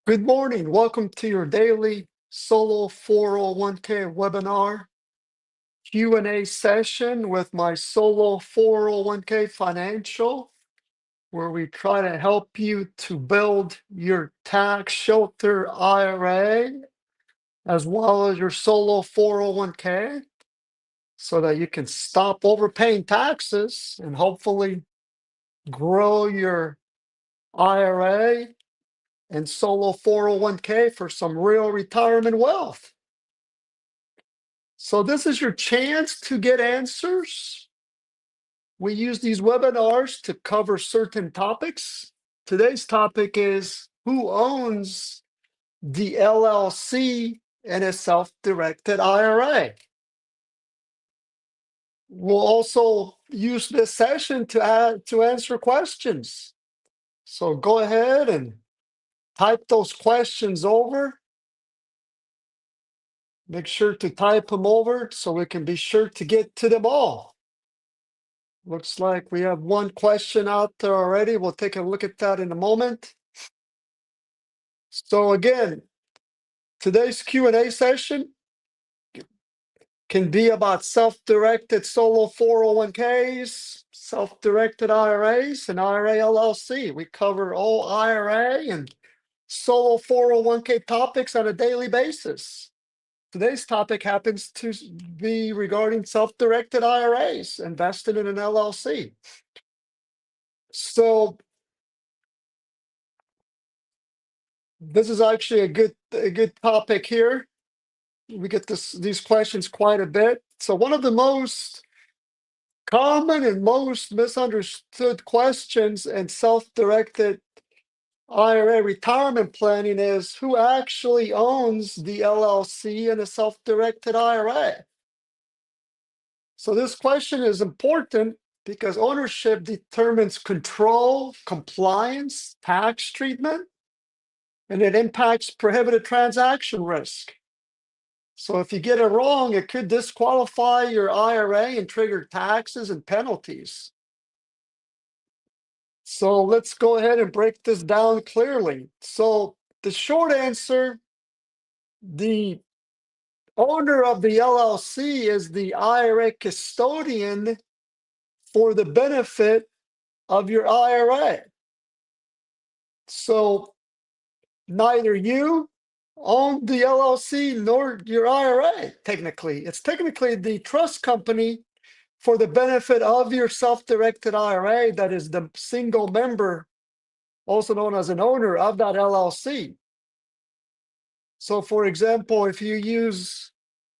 Good morning. Welcome to your daily solo 401k webinar Q&A session with my solo 401k financial, where we try to help you to build your tax shelter IRA as well as your solo 401k so that you can stop overpaying taxes and hopefully grow your IRA and solo 401k for some real retirement wealth. So this is your chance to get answers. We use these webinars to cover certain topics. Today's topic is who owns the LLC in a self-directed IRA. We'll also use this session to answer questions. So go ahead and type those questions over. Make sure to type them over so we can be sure to get to them all. Looks like we have one question out there already. We'll take a look at that in a moment. So again, today's Q&A session can be about self-directed solo 401ks, self-directed IRAs, and IRA LLC. We cover all IRA and solo 401k topics on a daily basis. Today's topic happens to be regarding self-directed IRAs invested in an LLC. So this is actually a good topic here. We get these questions quite a bit. So one of the most common and most misunderstood questions in self-directed IRA retirement planning is who actually owns the LLC in a self-directed IRA? So this question is important because ownership determines control, compliance, tax treatment, and it impacts prohibited transaction risk. So if you get it wrong, it could disqualify your IRA and trigger taxes and penalties. So let's go ahead and break this down clearly. So the short answer, the owner of the LLC is the IRA custodian for the benefit of your IRA. So neither you own the LLC nor your IRA, technically. It's technically the trust company for the benefit of your self-directed IRA that is the single member, also known as an owner of that LLC. So for example, if you use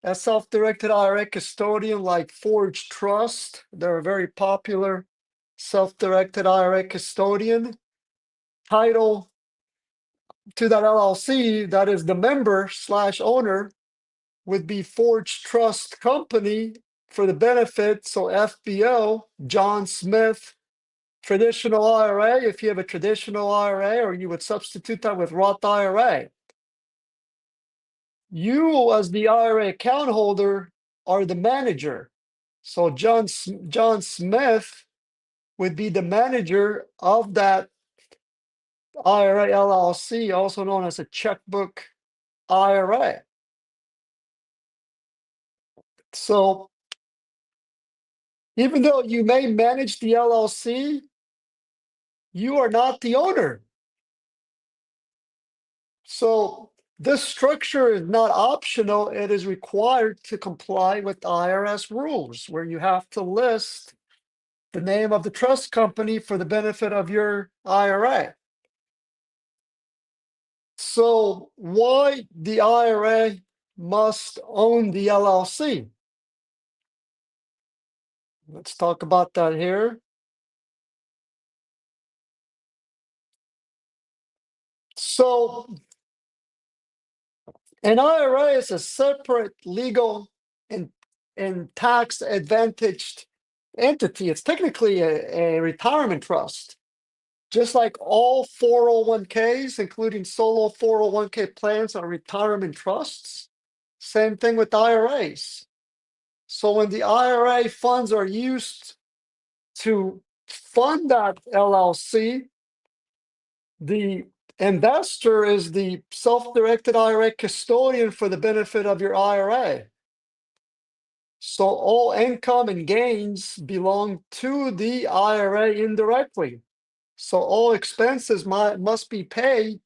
a self-directed IRA custodian like Forge Trust, they're a very popular self-directed IRA custodian. Title to that LLC, that is the member/owner, would be Forge Trust Company for the benefit. So FBO, John Smith, traditional IRA, if you have a traditional IRA, or you would substitute that with Roth IRA. You, as the IRA account holder, are the manager. So John Smith would be the manager of that IRA LLC, also known as a checkbook IRA. So even though you may manage the LLC, you are not the owner. So this structure is not optional. It is required to comply with IRS rules, where you have to list the name of the trust company for the benefit of your IRA. So why the IRA must own the LLC? Let's talk about that here. So an IRA is a separate legal and tax advantaged entity. It's technically a retirement trust. Just like all 401ks, including solo 401k plans, are retirement trusts. Same thing with IRAs. So when the IRA funds are used to fund that LLC, the Investor is the self-directed IRA custodian for the benefit of your IRA. So all income and gains belong to the IRA indirectly. So all expenses must be paid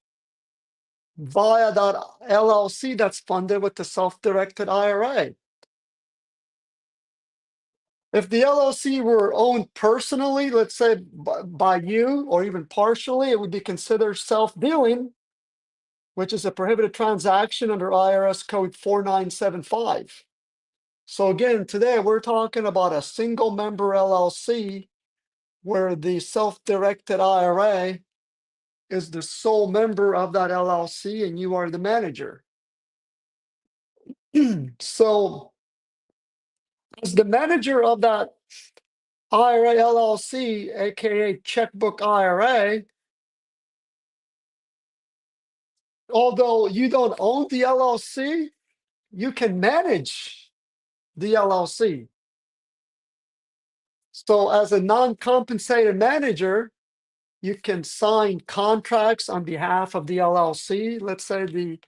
via that LLC that's funded with the self-directed IRA. If the LLC were owned personally, let's say by you or even partially, it would be considered self-dealing, which is a prohibited transaction under IRS code 4975. So again, today we're talking about a single member LLC where the self-directed IRA is the sole member of that LLC and you are the manager. So as the manager of that IRA LLC, aka checkbook IRA, although you don't own the LLC, you can manage the LLC. So as a non-compensated manager, you can sign contracts on behalf of the LLC. Let's say the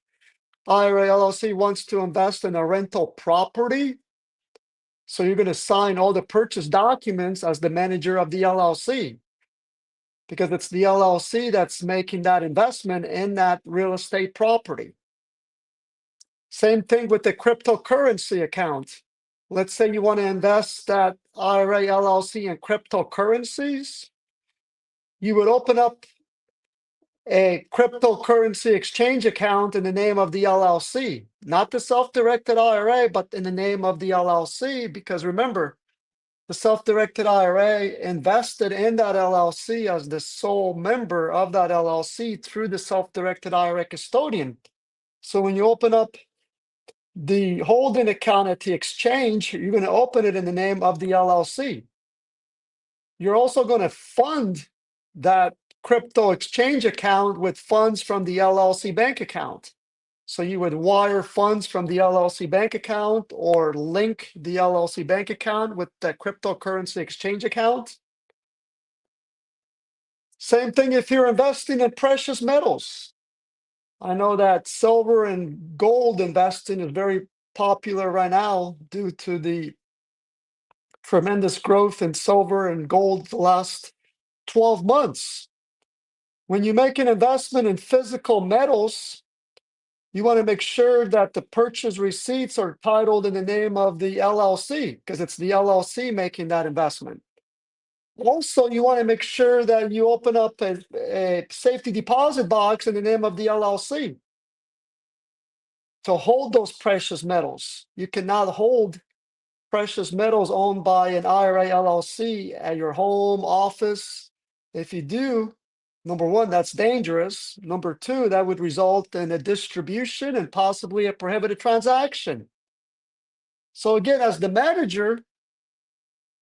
IRA LLC wants to invest in a rental property. So you're going to sign all the purchase documents as the manager of the LLC, because it's the LLC that's making that investment in that real estate property. Same thing with the cryptocurrency account. Let's say you want to invest that IRA LLC in cryptocurrencies. You would open up a cryptocurrency exchange account in the name of the LLC, not the self-directed IRA, but in the name of the LLC, because remember, the self-directed IRA invested in that LLC as the sole member of that LLC through the self-directed IRA custodian. So when you open up the holding account at the exchange, you're going to open it in the name of the LLC. You're also going to fund that crypto exchange account with funds from the LLC bank account. So you would wire funds from the LLC bank account or link the LLC bank account with the cryptocurrency exchange account. Same thing if you're investing in precious metals. I know that silver and gold investing is very popular right now due to the tremendous growth in silver and gold the last 12 months. When you make an investment in physical metals, you want to make sure that the purchase receipts are titled in the name of the LLC, because it's the LLC making that investment. Also, you want to make sure that you open up a safety deposit box in the name of the LLC to hold those precious metals. You cannot hold precious metals owned by an IRA LLC at your home, office. If you do, number one, that's dangerous. Number two, that would result in a distribution and possibly a prohibited transaction. So again, as the manager,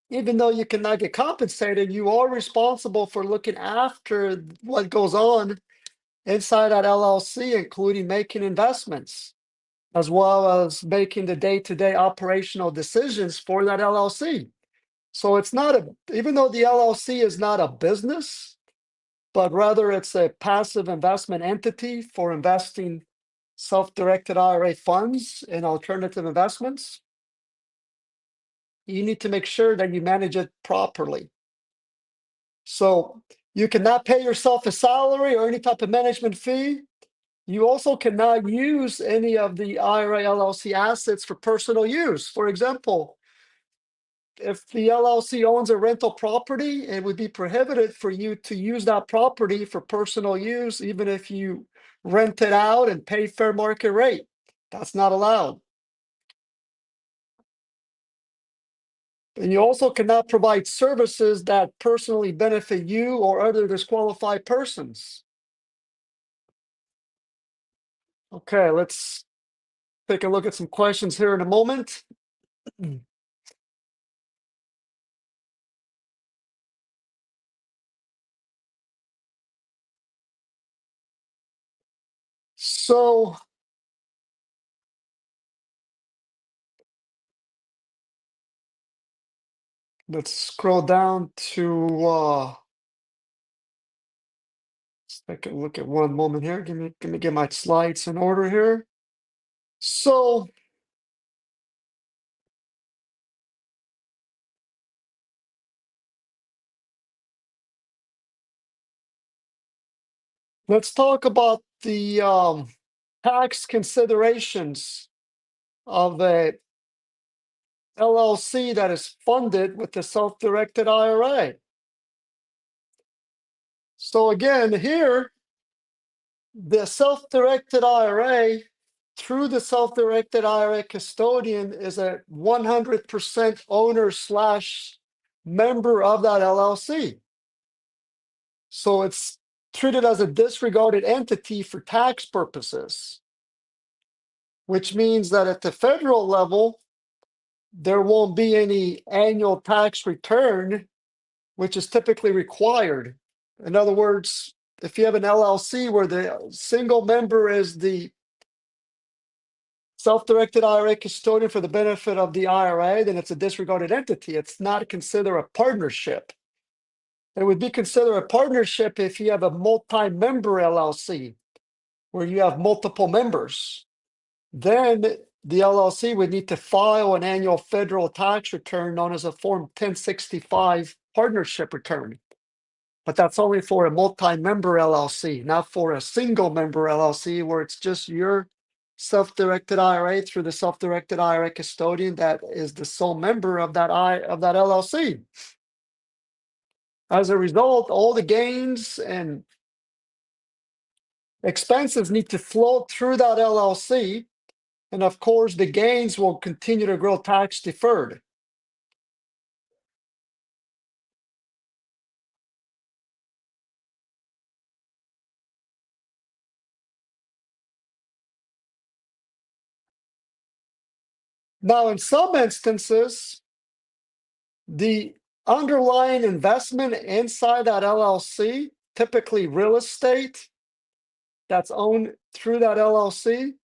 even though you cannot get compensated, you are responsible for looking after what goes on inside that LLC, including making investments, as well as making the day-to-day operational decisions for that LLC. So it's not even though the LLC is not a business, but rather it's a passive investment entity for investing self-directed IRA funds in alternative investments, you need to make sure that you manage it properly. So you cannot pay yourself a salary or any type of management fee. You also cannot use any of the IRA LLC assets for personal use. For example, if the LLC owns a rental property, it would be prohibited for you to use that property for personal use, even if you rent it out and pay fair market rate. That's not allowed. And you also cannot provide services that personally benefit you or other disqualified persons. Okay, let's take a look at some questions here in a moment. So let's scroll down to Let's take a look at one moment here. Give me get my slides in order here. So let's talk about the tax considerations of a LLC that is funded with the self-directed IRA. So again, here, the self-directed IRA through the self-directed IRA custodian is a 100% owner slash member of that LLC. So it's treated as a disregarded entity for tax purposes, which means that at the federal level, there won't be any annual tax return, which is typically required. In other words, if you have an LLC where the single member is the self-directed IRA custodian for the benefit of the IRA, then it's a disregarded entity. It's not considered a partnership. It would be considered a partnership if you have a multi-member LLC where you have multiple members. Then the LLC would need to file an annual federal tax return known as a Form 1065 partnership return. But that's only for a multi-member LLC, not for a single member LLC where it's just your self-directed IRA through the self-directed IRA custodian that is the sole member of that LLC. As a result, all the gains and expenses need to flow through that LLC. And of course, the gains will continue to grow tax deferred. Now, in some instances, the underlying investment inside that LLC, typically real estate that's owned through that LLC,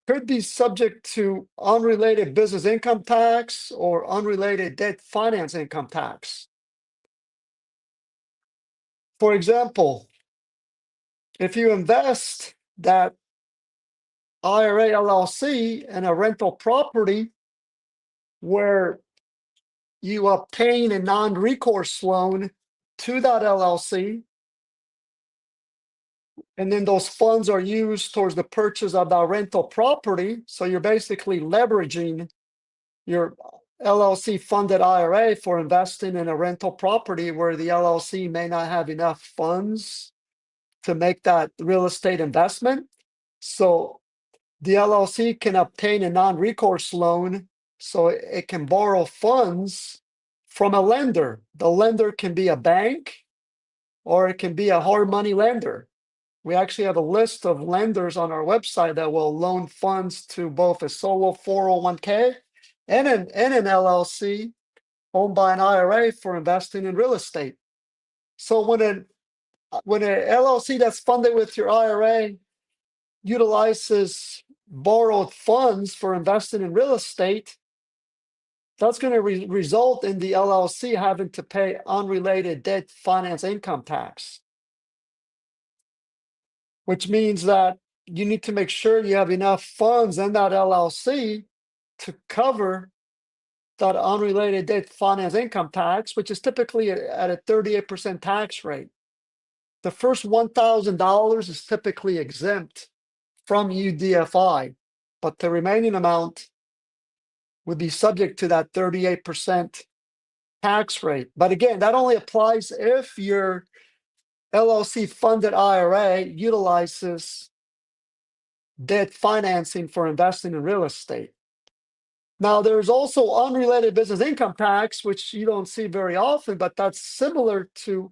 could be subject to unrelated business income tax or unrelated debt finance income tax. For example, if you invest that IRA LLC in a rental property where you obtain a non-recourse loan to that LLC, and then those funds are used towards the purchase of that rental property. So you're basically leveraging your LLC funded IRA for investing in a rental property where the LLC may not have enough funds to make that real estate investment. So the LLC can obtain a non-recourse loan so it can borrow funds from a lender. The lender can be a bank or it can be a hard money lender. We actually have a list of lenders on our website that will loan funds to both a solo 401k and an LLC owned by an IRA for investing in real estate. So when an LLC that's funded with your IRA utilizes borrowed funds for investing in real estate, that's going to result in the LLC having to pay unrelated debt finance income tax, which means that you need to make sure you have enough funds in that LLC to cover that unrelated debt finance income tax, which is typically at a 38% tax rate. The first $1,000 is typically exempt from UDFI, but the remaining amount would be subject to that 38% tax rate. But again, that only applies if your LLC funded IRA utilizes debt financing for investing in real estate. Now, there's also unrelated business income tax, which you don't see very often, but that's similar to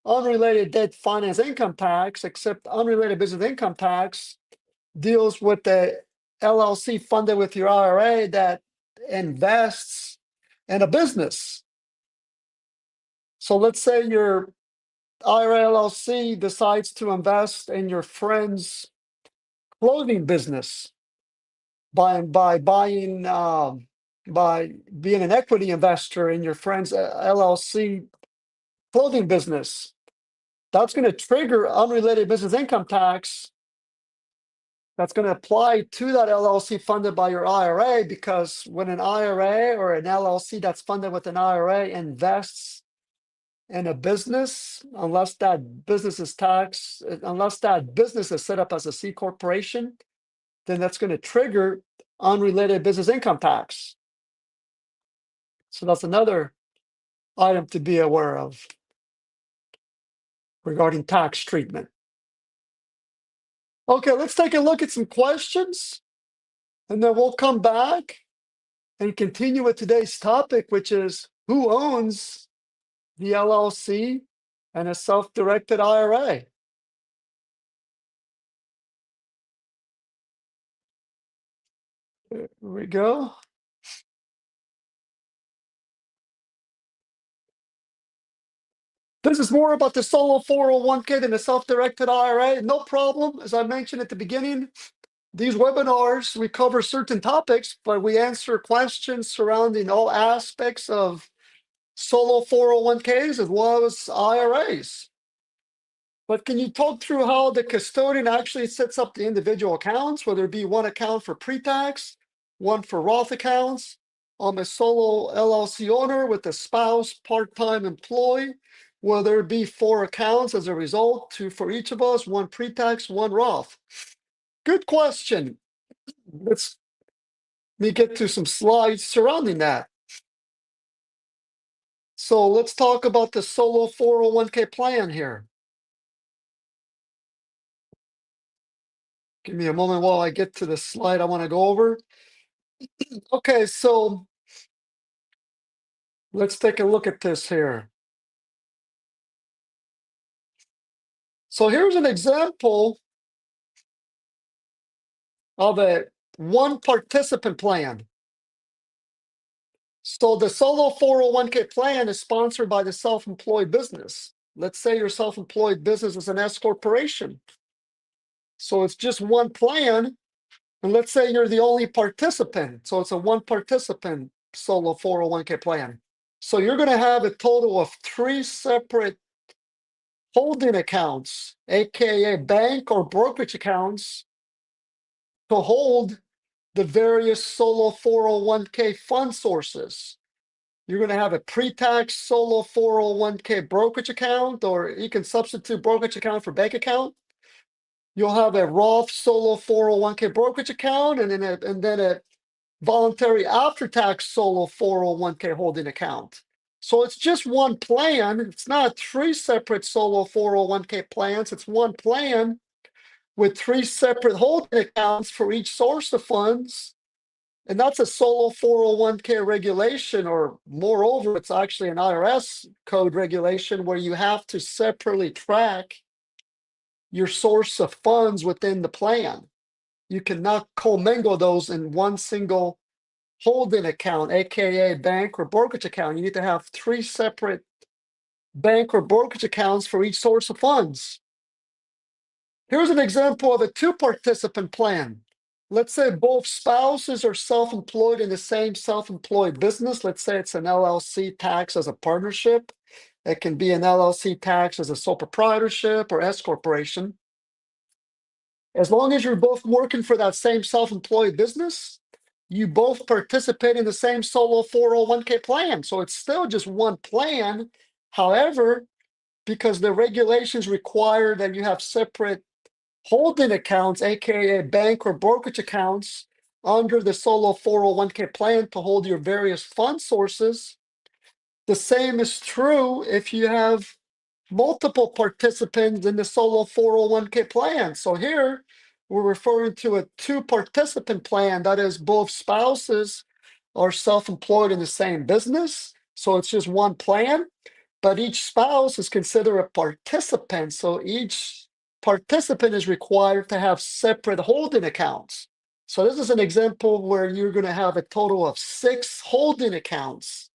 unrelated debt finance income tax, except unrelated business income tax deals with the LLC funded with your IRA that invests in a business. So let's say your IRA LLC decides to invest in your friend's clothing business by buying by being an equity investor in your friend's LLC clothing business. that's going to trigger unrelated business income tax that's going to apply to that LLC funded by your IRA, because when an IRA or an LLC that's funded with an IRA invests in a business, unless that business is set up as a C corporation, then that's going to trigger unrelated business income tax. So that's another item to be aware of regarding tax treatment. Okay, let's take a look at some questions, and then we'll come back and continue with today's topic, which is who owns the LLC and a self-directed IRA. Here we go. This is more about the solo 401k than the self-directed IRA. No problem. As I mentioned at the beginning, these webinars, we cover certain topics, but we answer questions surrounding all aspects of solo 401ks as well as IRAs. But can you talk through how the custodian actually sets up the individual accounts, whether it be one account for pre-tax, one for Roth accounts? I'm a solo LLC owner with a spouse, part-time employee. Will there be 4 accounts as a result, 2 for each of us, 1 pre-tax, 1 Roth? Good question. Let me get to some slides surrounding that. So let's talk about the solo 401k plan here. Give me a moment while I get to the slide I want to go over. Okay, so let's take a look at this here. So here's an example of a one participant plan. So the solo 401k plan is sponsored by the self-employed business. Let's say your self-employed business is an S corporation. So it's just one plan. And let's say you're the only participant. So it's a one participant solo 401k plan. So you're going to have a total of 3 separate holding accounts, aka bank or brokerage accounts, to hold the various solo 401k fund sources. You're going to have a pre-tax solo 401k brokerage account, or you can substitute brokerage account for bank account. You'll have a Roth solo 401k brokerage account, and then a voluntary after-tax solo 401k holding account. So it's just one plan. It's not 3 separate solo 401k plans. It's one plan with 3 separate holding accounts for each source of funds. And that's a solo 401k regulation, or moreover, it's actually an IRS code regulation where you have to separately track your source of funds within the plan. You cannot commingle those in one single holding account, aka bank or brokerage account. You need to have 3 separate bank or brokerage accounts for each source of funds. Here's an example of a 2 participant plan. Let's say both spouses are self-employed in the same self-employed business. Let's say it's an LLC tax as a partnership. It can be an LLC tax as a sole proprietorship or S corporation. As long as you're both working for that same self-employed business, you both participate in the same solo 401k plan. So it's still just one plan. However, because the regulations require that you have separate holding accounts, aka bank or brokerage accounts, under the solo 401k plan to hold your various fund sources, the same is true if you have multiple participants in the solo 401k plan. So here we're referring to a 2 participant plan. That is, both spouses are self-employed in the same business. So it's just one plan, but each spouse is considered a participant. So each participant is required to have separate holding accounts. So this is an example where you're going to have a total of 6 holding accounts,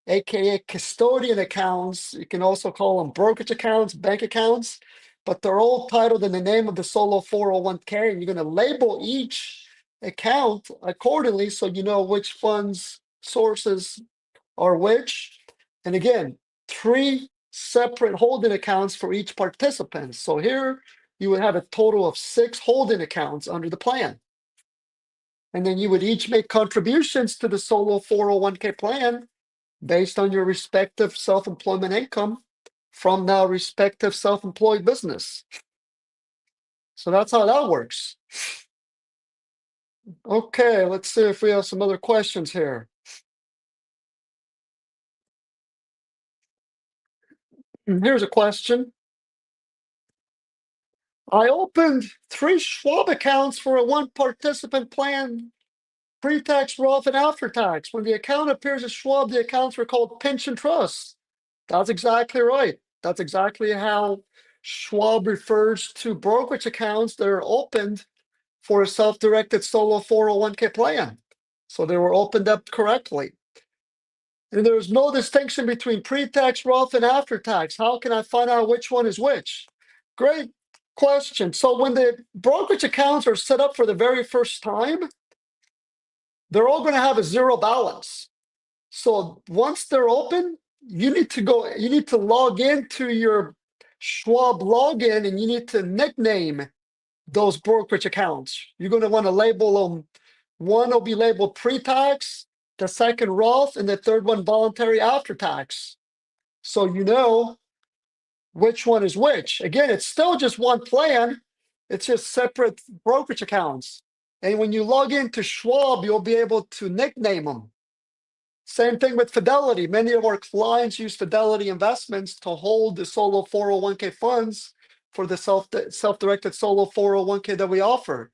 aka custodian accounts. You can also call them brokerage accounts, bank accounts, but they're all titled in the name of the solo 401k, and you're going to label each account accordingly so you know which funds sources are which. And again, 3 separate holding accounts for each participant. So here you would have a total of 6 holding accounts under the plan. And then you would each make contributions to the solo 401k plan based on your respective self-employment income from that respective self-employed business. So that's how that works. Okay, let's see if we have some other questions here. Here's a question. I opened 3 Schwab accounts for a 1 participant plan, pre-tax, Roth, and after-tax. When the account appears as Schwab, the accounts were called pension trusts. That's exactly right. That's exactly how Schwab refers to brokerage accounts that are opened for a self-directed solo 401k plan. So they were opened up correctly. And there's no distinction between pre-tax, Roth, and after-tax. How can I find out which one is which? Great question. So when the brokerage accounts are set up for the very first time, they're all going to have a 0 balance. So once they're open, you need to log into your Schwab login, and you need to nickname those brokerage accounts. You're going to want to label them. One will be labeled pre-tax, the second Roth, and the third one voluntary after-tax. So you know which one is which. Again, it's still just one plan. It's just separate brokerage accounts. And when you log into Schwab, you'll be able to nickname them. Same thing with Fidelity. Many of our clients use Fidelity Investments to hold the solo 401k funds for the self-directed solo 401k that we offer.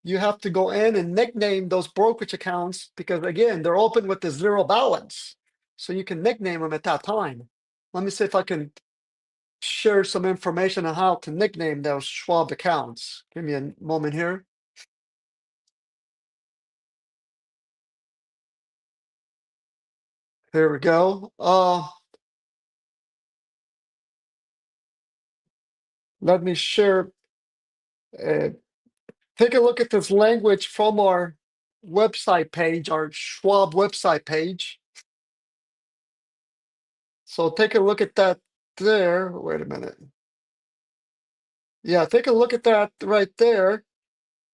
You have to go in and nickname those brokerage accounts because, again, they're open with the 0 balance. So you can nickname them at that time. Let me see if I can share some information on how to nickname those Schwab accounts. Give me a moment here. Here we go. Let me share. Take a look at this language from our website page, our Schwab website page. So take a look at that there. Wait a minute. Yeah, take a look at that right there.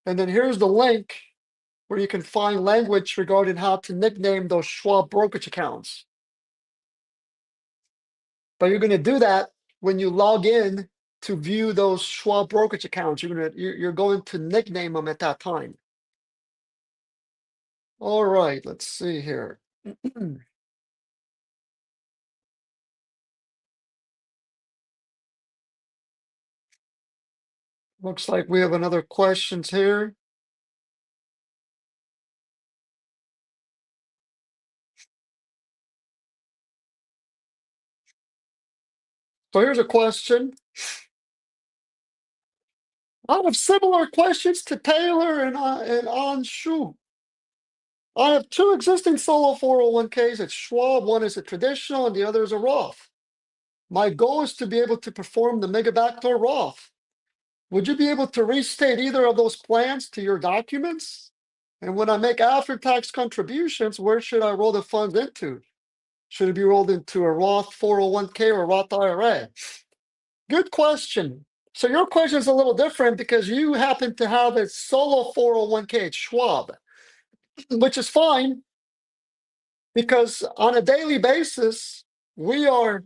And then here's the link where you can find language regarding how to nickname those Schwab brokerage accounts. But you're going to do that when you log in to view those Schwab brokerage accounts. You're going to nickname them at that time. All right, let's see here. Looks like we have another questions here. So here's a question. I have similar questions to Taylor and Anshu. I have 2 existing solo 401ks at Schwab. One is a traditional and the other is a Roth. My goal is to be able to perform the mega backdoor Roth. Would you be able to restate either of those plans to your documents? And when I make after-tax contributions, where should I roll the funds into? Should it be rolled into a Roth 401k or a Roth IRA? Good question. So your question is a little different because you happen to have a solo 401k at Schwab, which is fine because on a daily basis, we are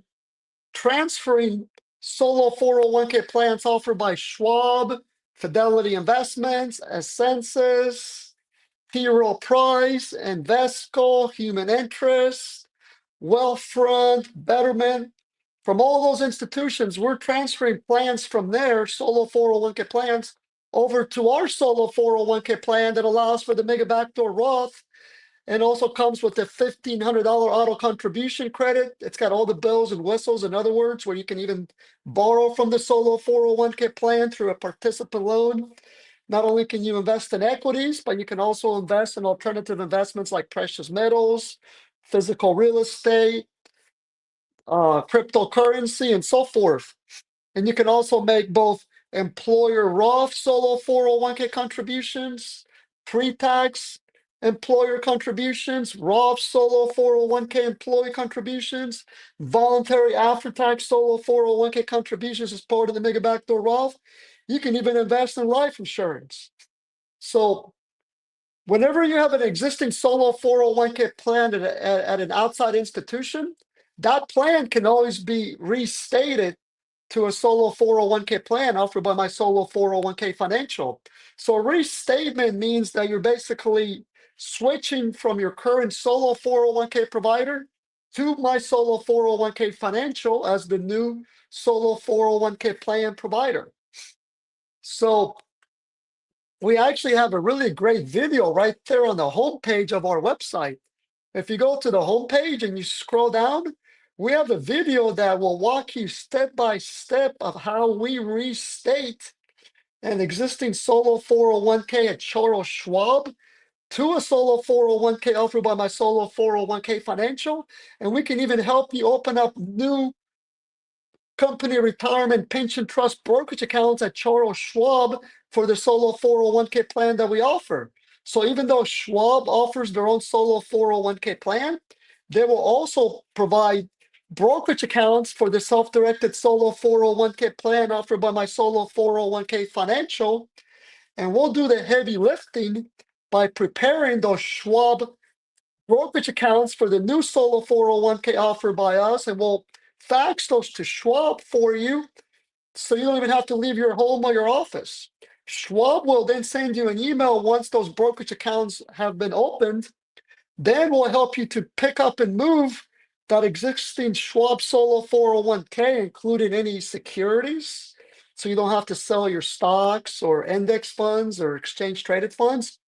transferring solo 401k plans offered by Schwab, Fidelity Investments, Ascensus, T. Rowe Price, Invesco, Human Interest, Wealthfront, Betterment. From all those institutions, we're transferring plans from their solo 401k plans over to our solo 401k plan that allows for the mega backdoor Roth and also comes with a $1,500 auto contribution credit. It's got all the bells and whistles, in other words, where you can even borrow from the solo 401k plan through a participant loan. Not only can you invest in equities, but you can also invest in alternative investments like precious metals, physical real estate, cryptocurrency, and so forth. And you can also make both employer Roth solo 401k contributions, pre-tax, employer contributions, Roth solo 401k employee contributions, voluntary after-tax solo 401k contributions as part of the mega backdoor Roth. You can even invest in life insurance. So whenever you have an existing solo 401k plan at an outside institution, that plan can always be restated to a solo 401k plan offered by my solo 401k financial. So restatement means that you're basically switching from your current solo 401k provider to my solo 401k financial as the new solo 401k plan provider. So we actually have a really great video right there on the homepage of our website. If you go to the homepage and you scroll down, we have a video that will walk you step by step of how we restate an existing solo 401k at Charles Schwab to a solo 401k offered by my solo 401k financial. And we can even help you open up new company retirement pension trust brokerage accounts at Charles Schwab for the solo 401k plan that we offer. So even though Schwab offers their own solo 401k plan, they will also provide brokerage accounts for the self-directed solo 401k plan offered by my solo 401k financial. And we'll do the heavy lifting by preparing those Schwab brokerage accounts for the new solo 401k offered by us, and we'll fax those to Schwab for you so you don't even have to leave your home or your office. Schwab will then send you an email once those brokerage accounts have been opened. Then we'll help you to pick up and move that existing Schwab solo 401k, including any securities. So you don't have to sell your stocks or index funds or exchange traded funds.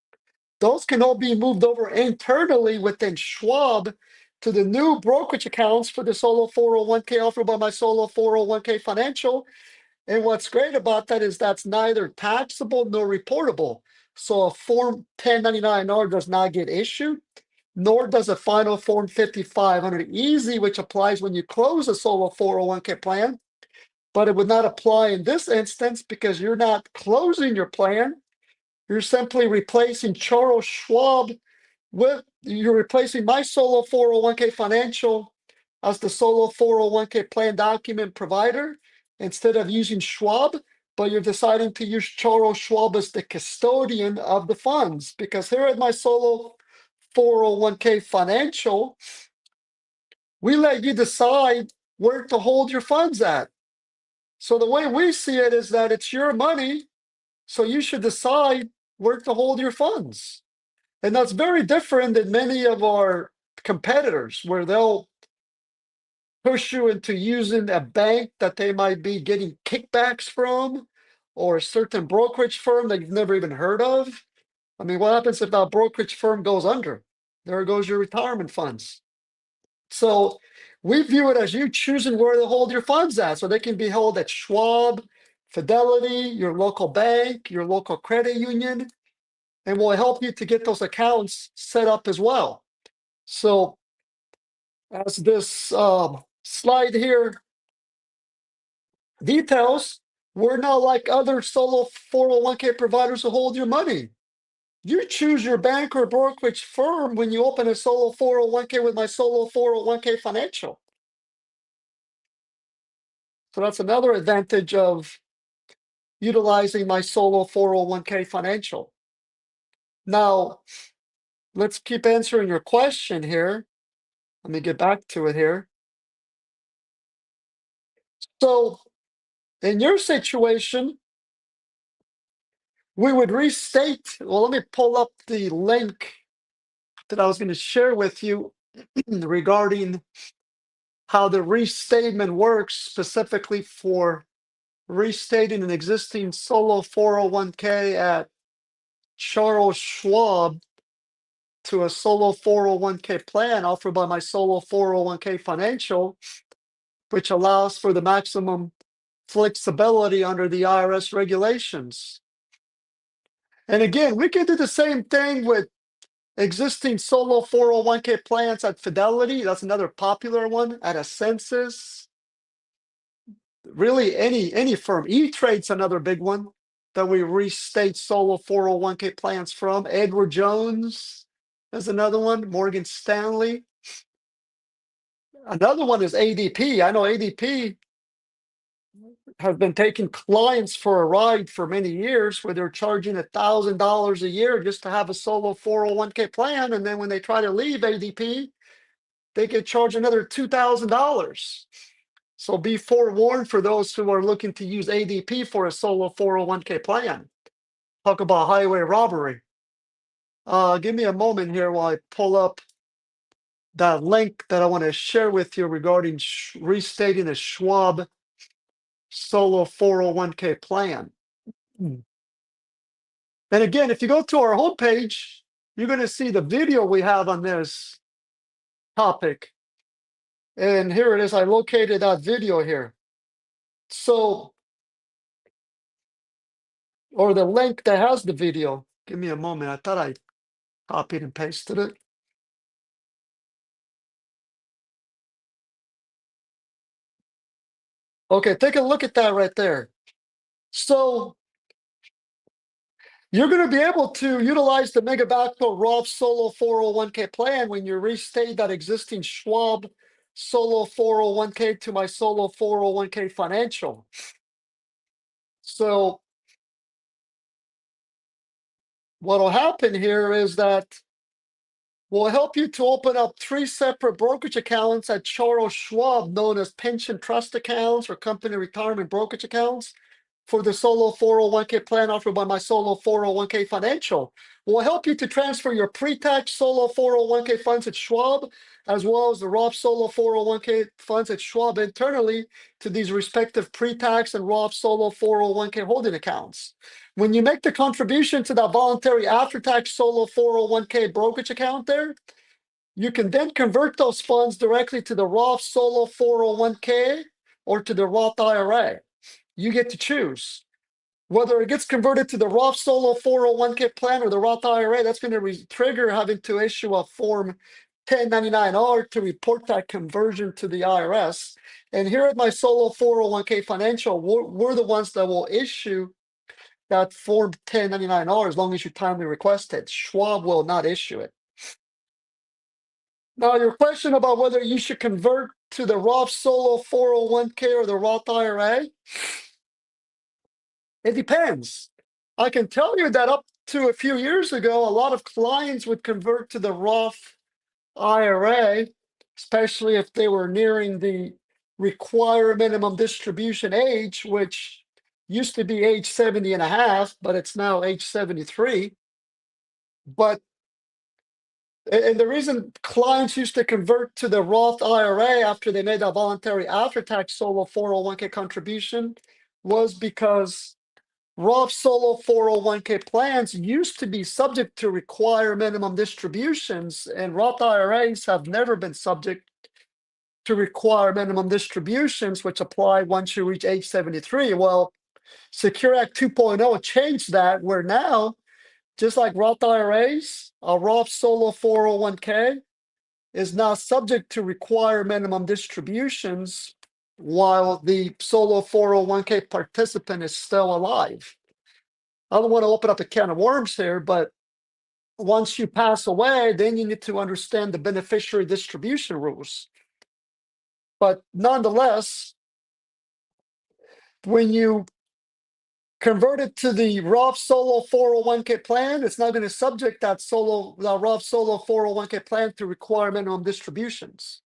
Those can all be moved over internally within Schwab to the new brokerage accounts for the solo 401k offered by my solo 401k financial. And what's great about that is that's neither taxable nor reportable. So a Form 1099-R does not get issued, nor does a final Form 5500 Easy, which applies when you close a solo 401k plan. But it would not apply in this instance because you're not closing your plan. You're simply replacing Charles Schwab you're replacing my solo 401k financial as the solo 401k plan document provider instead of using Schwab, but you're deciding to use Charles Schwab as the custodian of the funds. Because here at my solo 401k financial, we let you decide where to hold your funds at. So the way we see it is that it's your money, so you should decide where to hold your funds. And that's very different than many of our competitors, where they'll push you into using a bank that they might be getting kickbacks from, or a certain brokerage firm that you've never even heard of. I mean, what happens if that brokerage firm goes under? There goes your retirement funds. So we view it as you choosing where to hold your funds at. So they can be held at Schwab, Fidelity, your local bank, your local credit union, and we'll help you to get those accounts set up as well. So as this slide here details, we're not like other solo 401k providers who hold your money. You choose your bank or brokerage firm when you open a solo 401k with my solo 401k financial. So that's another advantage of utilizing my solo 401k financial. Now, let's keep answering your question here. Let me get back to it here. So in your situation, we would restate. Well, let me pull up the link that I was going to share with you regarding how the restatement works, specifically for restating an existing solo 401k at Charles Schwab to a solo 401k plan offered by my solo 401k financial, which allows for the maximum flexibility under the IRS regulations. And again, we can do the same thing with existing solo 401k plans at Fidelity. That's another popular one. At Ascensus. Really, any firm. E-Trade's another big one that we restate solo 401k plans from. Edward Jones. is another one. Morgan Stanley. Another one is ADP. I know ADP have been taking clients for a ride for many years where they're charging $1,000 a year just to have a solo 401k plan. And then when they try to leave ADP, they get charged another $2,000. So be forewarned for those who are looking to use ADP for a solo 401k plan. Talk about highway robbery. Give me a moment here while I pull up that link that I want to share with you regarding restating a Schwab solo 401k plan. And again, if you go to our homepage, you're going to see the video we have on this topic. And here it is. I located that video here. So, or the link that has the video. Give me a moment. I thought I copied and pasted it. Okay, take a look at that right there. So you're going to be able to utilize the Megabacco Roth Solo 401k plan when you restate that existing Schwab Solo 401k to my Solo 401k financial. So what will happen here is that we'll help you to open up 3 separate brokerage accounts at Charles Schwab, known as pension trust accounts or company retirement brokerage accounts, for the Solo 401k plan offered by my Solo 401k Financial. We'll help you to transfer your pre-tax Solo 401k funds at Schwab, as well as the Roth Solo 401k funds at Schwab internally to these respective pre-tax and Roth Solo 401k holding accounts. When you make the contribution to that voluntary after-tax Solo 401k brokerage account there, you can then convert those funds directly to the Roth Solo 401k or to the Roth IRA. You get to choose. Whether it gets converted to the Roth Solo 401k plan or the Roth IRA, that's going to trigger having to issue a Form 1099-R to report that conversion to the IRS. And here at my Solo 401k Financial, we're the ones that will issue that Form 1099-R as long as you timely request it. Schwab will not issue it. Now, your question about whether you should convert to the Roth Solo 401k or the Roth IRA, it depends. I can tell you that up to a few years ago, a lot of clients would convert to the Roth IRA, especially if they were nearing the required minimum distribution age, which used to be age 70 and a half, but it's now age 73. And the reason clients used to convert to the Roth IRA after they made that voluntary after-tax Solo 401k contribution was because Roth Solo 401k plans used to be subject to require minimum distributions, and Roth IRAs have never been subject to require minimum distributions, which apply once you reach age 73. Well, Secure Act 2.0 changed that, where now, just like Roth IRAs, a Roth Solo 401k is now subject to require minimum distributions while the Solo 401k participant is still alive. I don't want to open up a can of worms here, but once you pass away, then you need to understand the beneficiary distribution rules. But nonetheless, when you convert it to the Roth Solo 401k plan, it's not going to subject that Roth Solo 401k plan to require minimum distributions.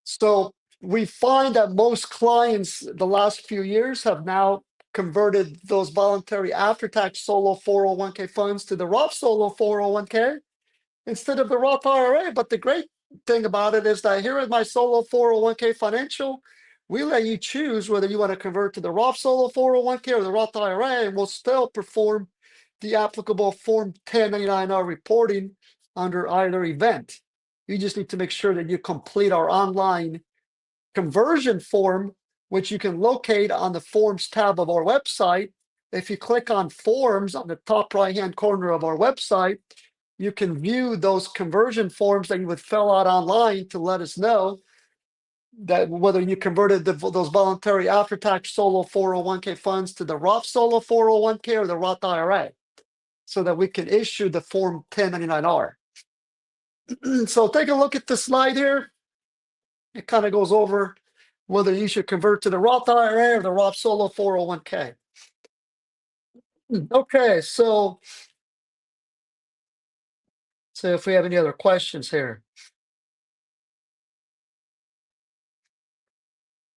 So we find that most clients the last few years have now converted those voluntary after-tax Solo 401k funds to the Roth Solo 401k instead of the Roth IRA. But the great thing about it is that here at my Solo 401k Financial, we let you choose whether you want to convert to the Roth Solo 401k or the Roth IRA, and we'll still perform the applicable Form 1099-R reporting under either event. You just need to make sure that you complete our online conversion form, which you can locate on the Forms tab of our website. If you click on Forms on the top right-hand corner of our website, you can view those conversion forms that you would fill out online to let us know that whether you converted those voluntary after-tax Solo 401k funds to the Roth Solo 401k or the Roth IRA. so that we can issue the Form 1099-R. So take a look at the slide here. It kind of goes over whether you should convert to the Roth IRA or the Roth Solo 401k. Okay, so if we have any other questions here.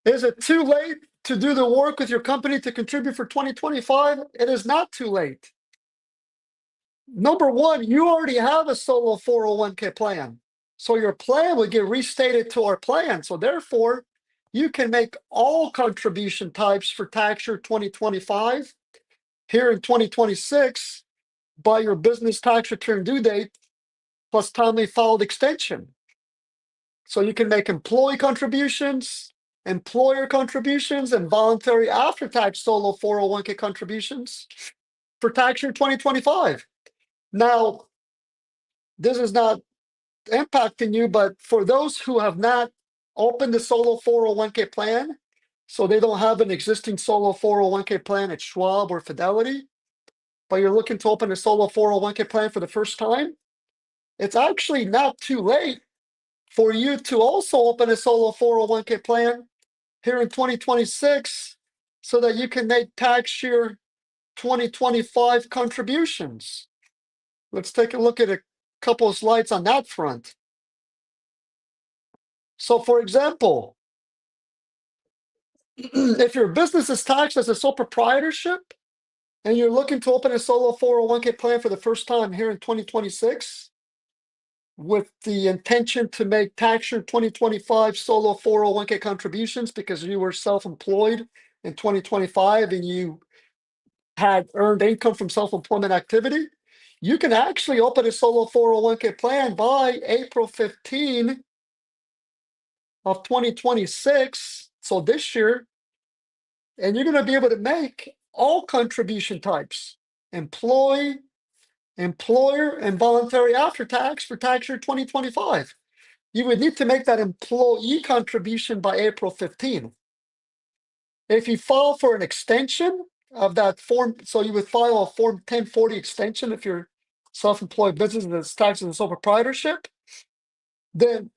Is it too late to do the work with your company to contribute for 2025? It is not too late. Number one, you already have a solo 401k plan. So your plan would get restated to our plan. So therefore, you can make all contribution types for tax year 2025 here in 2026 by your business tax return due date plus timely filed extension. So you can make employee contributions, employer contributions, and voluntary after-tax solo 401k contributions for tax year 2025. Now, this is not impacting you, but for those who have not opened the solo 401k plan, so they don't have an existing solo 401k plan at Schwab or Fidelity, but you're looking to open a solo 401k plan for the first time, it's actually not too late for you to also open a solo 401k plan here in 2026 so that you can make tax year 2025 contributions. Let's take a look at a couple of slides on that front. So for example, if your business is taxed as a sole proprietorship and you're looking to open a solo 401k plan for the first time here in 2026 with the intention to make tax year 2025 solo 401k contributions because you were self-employed in 2025 and you had earned income from self-employment activity, you can actually open a solo 401k plan by April 15 of 2026, so this year, and you're going to be able to make all contribution types, employee, employer, and voluntary after tax for tax year 2025. You would need to make that employee contribution by April 15. If you file for an extension of that form, so you would file a Form 1040 extension if you're self-employed business that's taxed as a sole proprietorship, then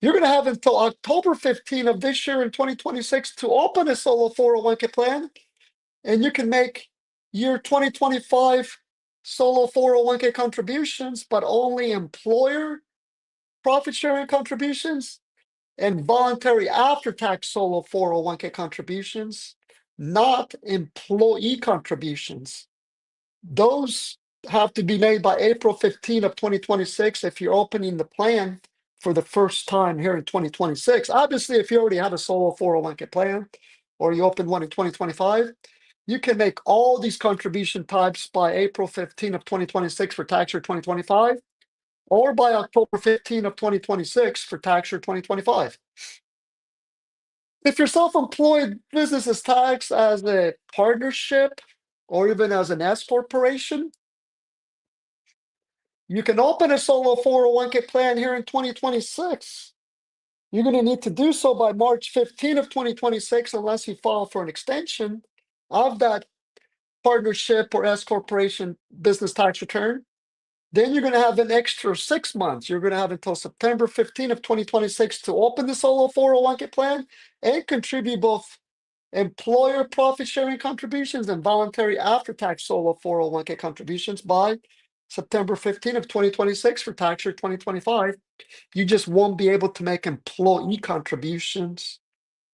you're going to have until October 15 of this year in 2026 to open a solo 401k plan, and you can make year 2025 solo 401k contributions, but only employer profit sharing contributions and voluntary after-tax solo 401k contributions, not employee contributions. Those have to be made by April 15 of 2026 if you're opening the plan for the first time here in 2026. Obviously, if you already have a solo 401k plan or you open one in 2025, you can make all these contribution types by April 15 of 2026 for tax year 2025, or by October 15 of 2026 for tax year 2025. If your self-employed business is taxed as a partnership or even as an S corporation, you can open a solo 401k plan here in 2026. You're going to need to do so by March 15 of 2026 unless you file for an extension of that partnership or S corporation business tax return. Then you're going to have an extra 6 months. You're going to have until September 15 of 2026 to open the solo 401k plan and contribute both employer profit sharing contributions and voluntary after-tax solo 401k contributions by September 15 of 2026 for tax year 2025. You just won't be able to make employee contributions.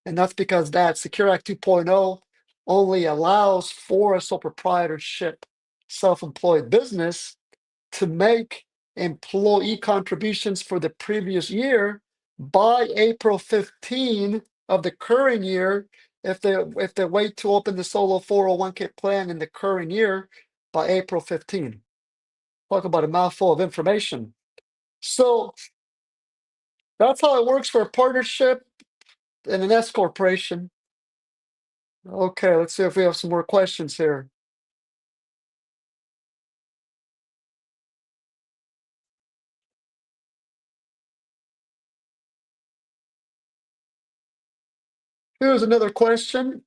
And that's because that Secure Act 2.0 only allows for a sole proprietorship self-employed business to make employee contributions for the previous year by April 15 of the current year if they wait to open the solo 401k plan in the current year by April 15. Talk about a mouthful of information. So that's how it works for a partnership and an S corporation. Okay, let's see if we have some more questions here. Here's another question.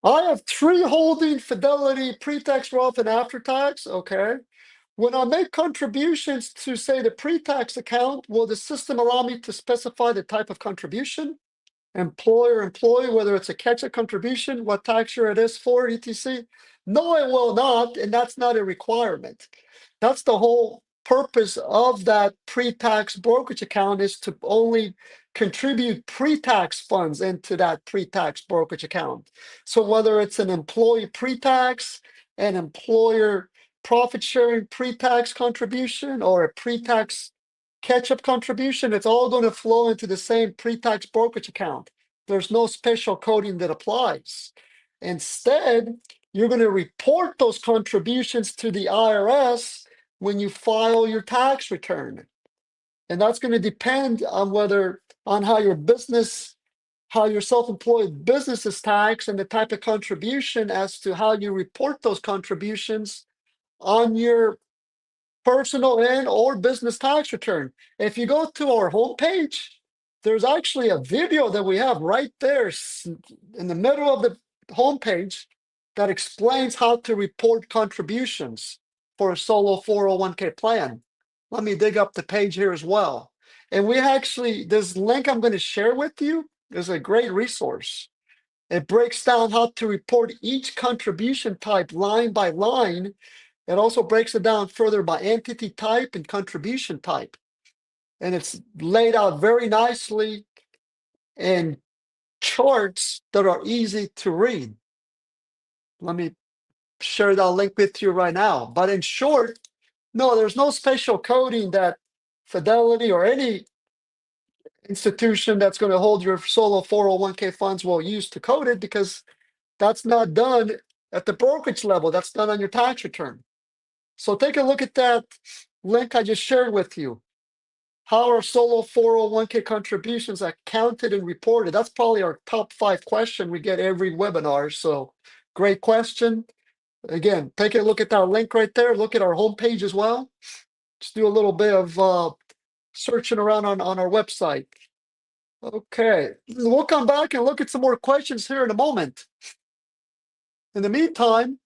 I have three holding Fidelity pre-tax, Roth, and after-tax. Okay. When I make contributions to, say, the pre-tax account, will the system allow me to specify the type of contribution? Employer, employee, whether it's a catch-up contribution, what tax year it is for, etc. No, it will not, and that's not a requirement. That's the whole purpose of that pre-tax brokerage account, is to only contribute pre-tax funds into that pre-tax brokerage account. So whether it's an employee pre-tax, an employer profit sharing pre-tax contribution, or a pre-tax catch-up contribution, it's all going to flow into the same pre-tax brokerage account. There's no special coding that applies. Instead, you're going to report those contributions to the IRS when you file your tax return. And that's going to depend on how your self-employed business is taxed, and the type of contribution as to how you report those contributions on your personal and or business tax return. If you go to our homepage, there's actually a video that we have right there in the middle of the homepage that explains how to report contributions for a solo 401k plan. Let me dig up the page here as well. And this link I'm going to share with you is a great resource. It breaks down how to report each contribution type line by line. It also breaks it down further by entity type and contribution type. And it's laid out very nicely in charts that are easy to read. Let me share that link with you right now. But in short, no, there's no special coding that Fidelity or any institution that's going to hold your solo 401k funds will use to code it, because that's not done at the brokerage level. That's done on your tax return. So take a look at that link I just shared with you. How are solo 401k contributions accounted and reported? That's probably our top 5 question we get every webinar. So great question. Again, take a look at that link right there. Look at our homepage as well. Just do a little bit of searching around on our website. Okay, we'll come back and look at some more questions here in a moment. In the meantime,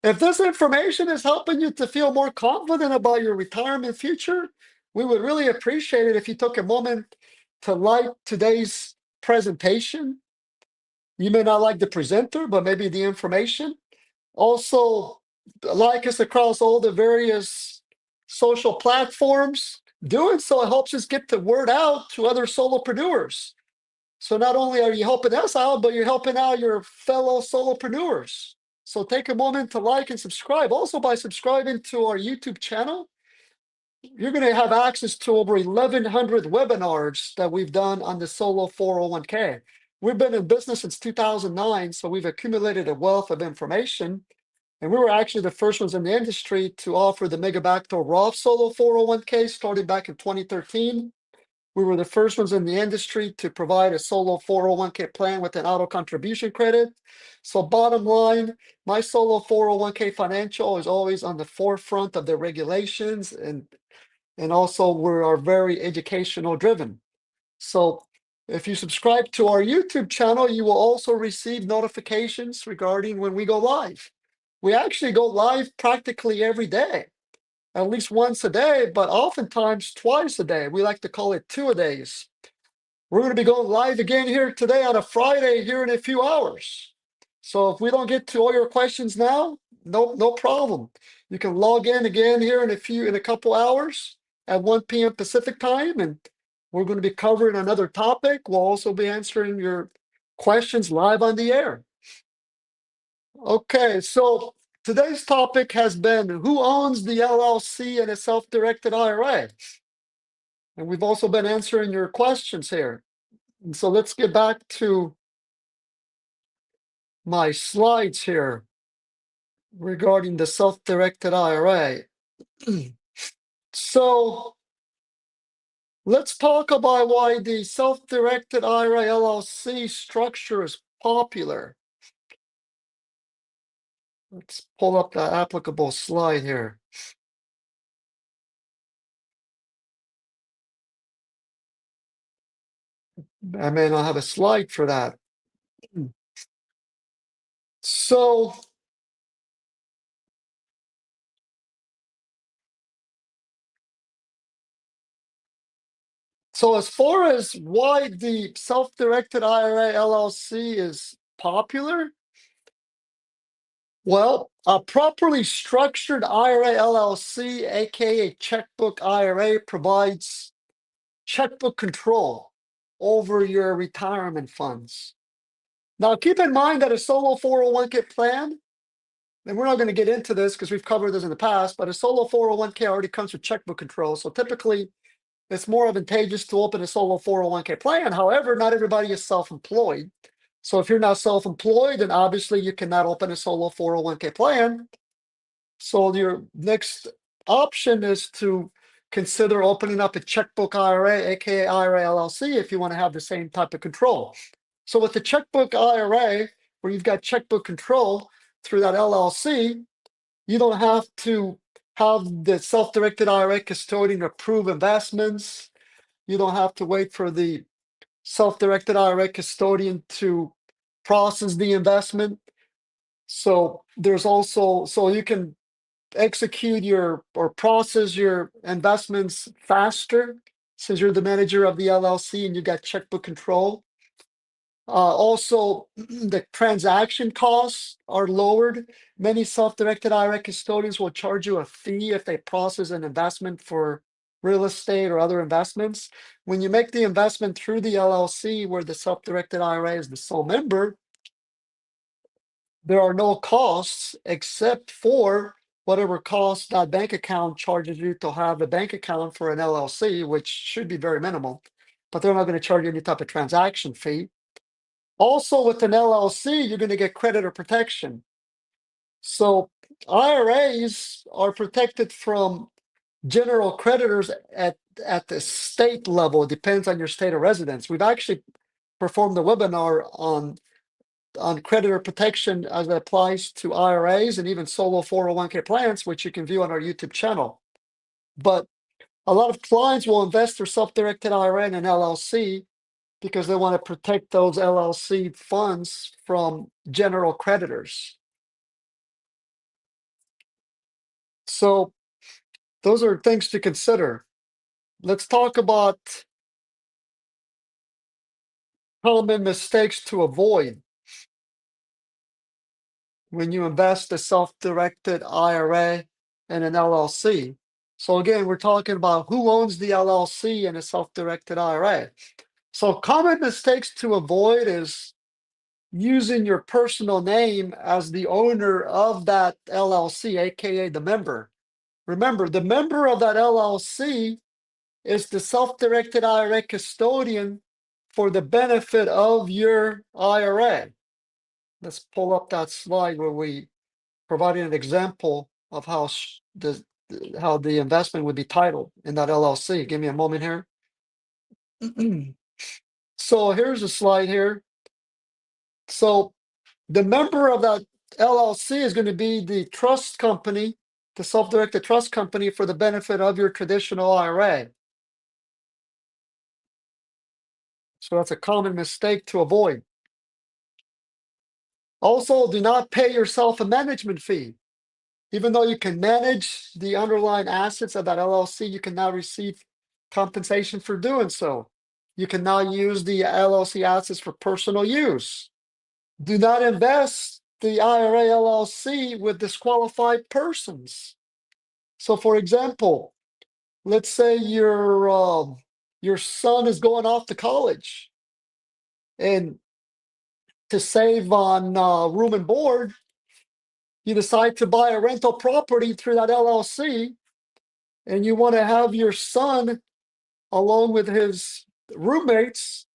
if this information is helping you to feel more confident about your retirement future, we would really appreciate it if you took a moment to like today's presentation. You may not like the presenter, but maybe the information. Also, like us across all the various social platforms. Doing so helps us get the word out to other solopreneurs. So not only are you helping us out, but you're helping out your fellow solopreneurs. So take a moment to like and subscribe. Also, by subscribing to our YouTube channel, you're going to have access to over 1,100 webinars that we've done on the solo 401k. We've been in business since 2009, so we've accumulated a wealth of information. And we were actually the first ones in the industry to offer the Mega Backdoor Roth solo 401k, started back in 2013. We were the first ones in the industry to provide a solo 401k plan with an auto contribution credit. So bottom line, my solo 401k financial is always on the forefront of the regulations, and also we are very educational driven. So if you subscribe to our YouTube channel, you will also receive notifications regarding when we go live. We actually go live practically every day, at least once a day, but oftentimes twice a day. We like to call it 2-a-days. We're going to be going live again here today on a Friday here in a few hours. So if we don't get to all your questions now, no problem. You can log in again here in a couple hours at 1 p.m. Pacific time, and we're going to be covering another topic. We'll also be answering your questions live on the air. Okay, so today's topic has been who owns the LLC and a self-directed IRA? And we've also been answering your questions here. And so let's get back to my slides here regarding the self-directed IRA. So let's talk about why the self-directed IRA LLC structure is popular. Let's pull up the applicable slide here. I may not have a slide for that. So, so as far as why the self-directed IRA LLC is popular, well, a properly structured IRA LLC, aka checkbook IRA, provides checkbook control over your retirement funds. Now, keep in mind that a solo 401k plan, and we're not going to get into this because we've covered this in the past, but a solo 401k already comes with checkbook control. So typically, it's more advantageous to open a solo 401k plan. However, not everybody is self-employed. So if you're not self-employed, then obviously you cannot open a solo 401k plan. So your next option is to consider opening up a checkbook IRA, aka IRA LLC, if you want to have the same type of control. So with the checkbook IRA, where you've got checkbook control through that LLC, you don't have to have the self-directed IRA custodian approve investments. You don't have to wait for the self-directed IRA custodian to process the investment. So there's also, so you can execute your or process your investments faster since you're the manager of the LLC and you got checkbook control. Also, the transaction costs are lowered. Many self-directed IRA custodians will charge you a fee if they process an investment for real estate or other investments. When you make the investment through the LLC, where the self-directed IRA is the sole member, there are no costs except for whatever cost that bank account charges you to have a bank account for an LLC, which should be very minimal, but they're not going to charge you any type of transaction fee. Also, with an LLC, you're going to get creditor protection. So IRAs are protected from general creditors at the state level. It depends on your state of residence. We've actually performed a webinar on creditor protection as it applies to IRAs and even solo 401k plans, which you can view on our YouTube channel. But a lot of clients will invest their self-directed IRA in an LLC because they want to protect those LLC funds from general creditors. So those are things to consider. Let's talk about common mistakes to avoid when you invest a self-directed IRA in an LLC. So again, we're talking about who owns the LLC in a self-directed IRA. So common mistakes to avoid is using your personal name as the owner of that LLC, aka the member. Remember, the member of that LLC is the self-directed IRA custodian for the benefit of your IRA. Let's pull up that slide where we provided an example of how the investment would be titled in that LLC. Give me a moment here. So here's a slide here. So the member of that LLC is going to be the trust company, the self-directed trust company for the benefit of your traditional IRA. So that's a common mistake to avoid. Also, do not pay yourself a management fee. Even though you can manage the underlying assets of that LLC, you can now receive compensation for doing so. You can now use the LLC assets for personal use. Do not invest the IRA LLC with disqualified persons. So, for example, let's say your son is going off to college, and to save on room and board, you decide to buy a rental property through that LLC, and you want to have your son, along with his roommates,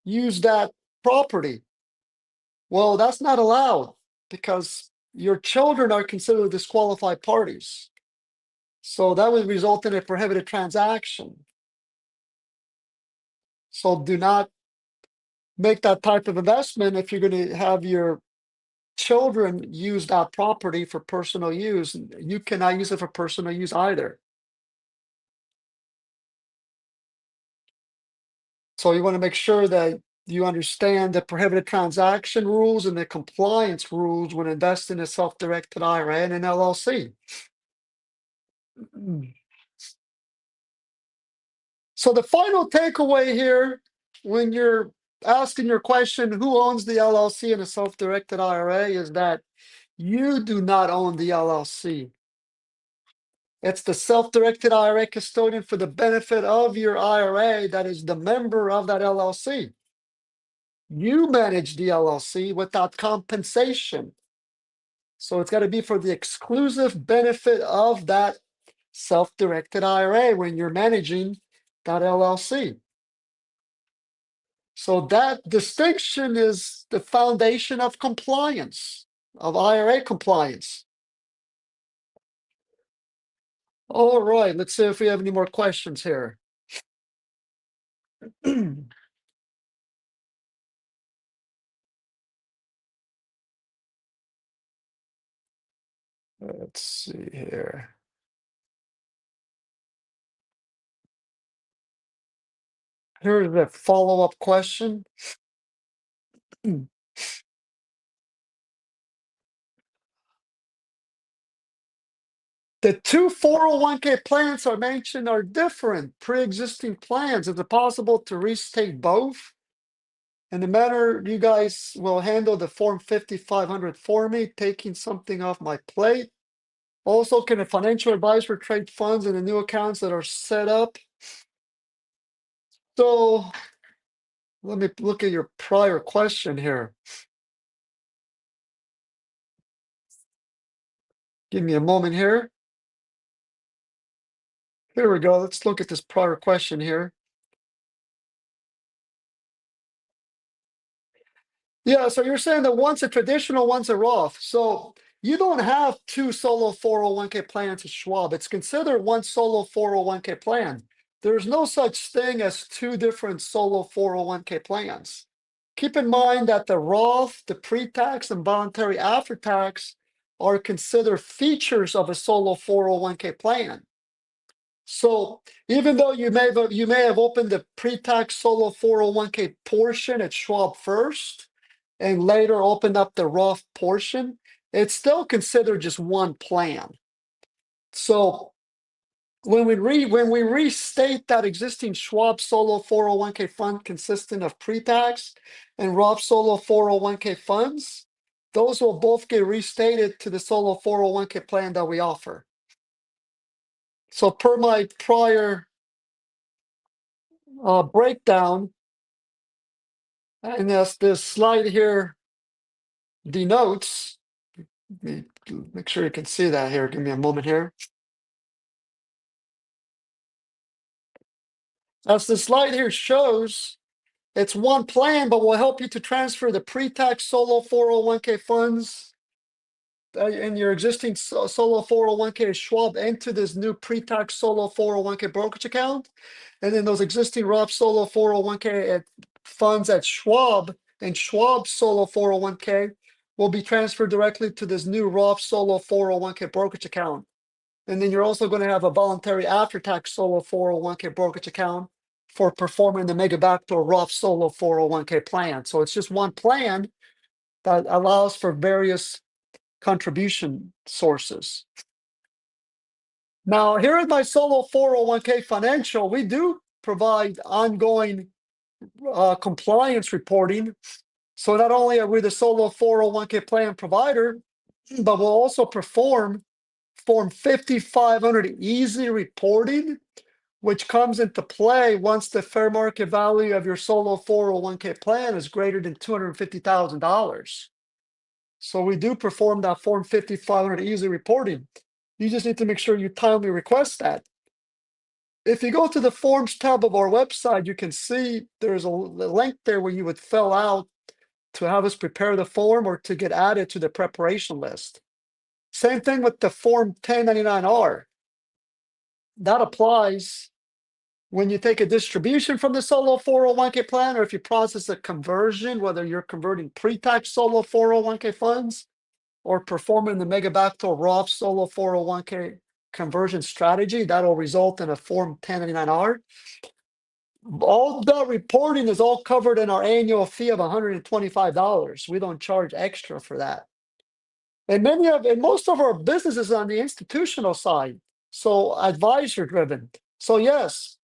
use that property. Well, that's not allowed because your children are considered disqualified parties. So that would result in a prohibited transaction. So do not make that type of investment if you're going to have your children use that property for personal use. You cannot use it for personal use either. So you want to make sure that Do you understand the prohibited transaction rules and the compliance rules when investing in a self-directed IRA and an LLC? So the final takeaway here, when you're asking your question, who owns the LLC and a self-directed IRA, is that you do not own the LLC. It's the self-directed IRA custodian for the benefit of your IRA that is the member of that LLC. You manage the LLC without compensation. So it's got to be for the exclusive benefit of that self-directed IRA when you're managing that LLC. So that distinction is the foundation of compliance, of IRA compliance. All right, let's see if we have any more questions here. Let's see here. Here's a follow-up question. The two 401k plans are mentioned are different pre-existing plans. Is it possible to restate both? In the manner you guys will handle the Form 5500 for me, taking something off my plate. Also, can a financial advisor trade funds in the new accounts that are set up? So let me look at your prior question here. Give me a moment here. Here we go. Let's look at this prior question here. Yeah, so you're saying that one's a traditional, one's a Roth. So you don't have two solo 401k plans at Schwab. It's considered one solo 401k plan. There's no such thing as two different solo 401k plans. Keep in mind that the Roth, the pre-tax, and voluntary after-tax are considered features of a solo 401k plan. So even though you may have opened the pre-tax solo 401k portion at Schwab first, and later opened up the Roth portion, it's still considered just one plan. So when we restate that existing Schwab solo 401k fund consisting of pre-tax and Roth solo 401k funds, those will both get restated to the solo 401k plan that we offer. So per my prior breakdown, and as this slide here denotes, make sure you can see that here. Give me a moment here. As the slide here shows, it's one plan, but will help you to transfer the pre-tax solo 401k funds in your existing solo 401k at Schwab into this new pre-tax solo 401k brokerage account. And then those existing Roth solo 401k funds at Schwab and Schwab solo 401k will be transferred directly to this new Roth solo 401k brokerage account. And then you're also going to have a voluntary after-tax solo 401k brokerage account for performing the mega backdoor Roth solo 401k plan. So it's just one plan that allows for various contribution sources. Now, here at my solo 401k financial, we do provide ongoing compliance reporting. So not only are we the solo 401k plan provider, but we'll also perform Form 5500 easy reporting, which comes into play once the fair market value of your solo 401k plan is greater than $250,000. So we do perform that Form 5500 easy reporting. You just need to make sure you timely request that. If you go to the Forms tab of our website, you can see there's a link there where you would fill out to have us prepare the form or to get added to the preparation list. Same thing with the Form 1099-R. That applies when you take a distribution from the solo 401k plan, or if you process a conversion, whether you're converting pre-tax solo 401k funds or performing the mega backdoor Roth solo 401k conversion strategy, that'll result in a Form 1099-R. All that reporting is all covered in our annual fee of $125. We don't charge extra for that. And most of our business is on the institutional side, so advisor driven. So yes,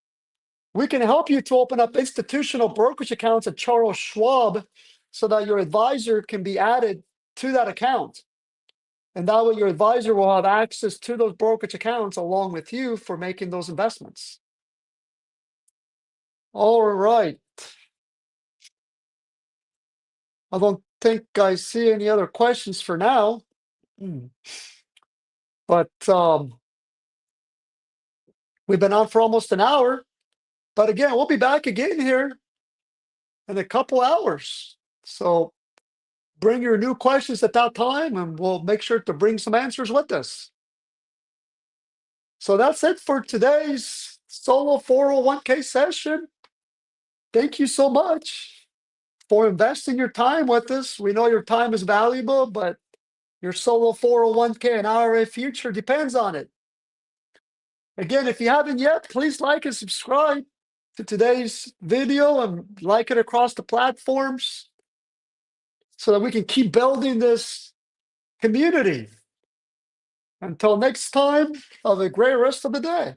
we can help you to open up institutional brokerage accounts at Charles Schwab so that your advisor can be added to that account. And that way your advisor will have access to those brokerage accounts along with you for making those investments. All right. I don't think I see any other questions for now. But we've been on for almost an hour. But again, we'll be back again here in a couple hours. So bring your new questions at that time and we'll make sure to bring some answers with us. So that's it for today's solo 401k session. Thank you so much for investing your time with us. We know your time is valuable, but your solo 401k and IRA future depends on it. Again, if you haven't yet, please like and subscribe to today's video and like it across the platforms so that we can keep building this community. Until next time, have a great rest of the day.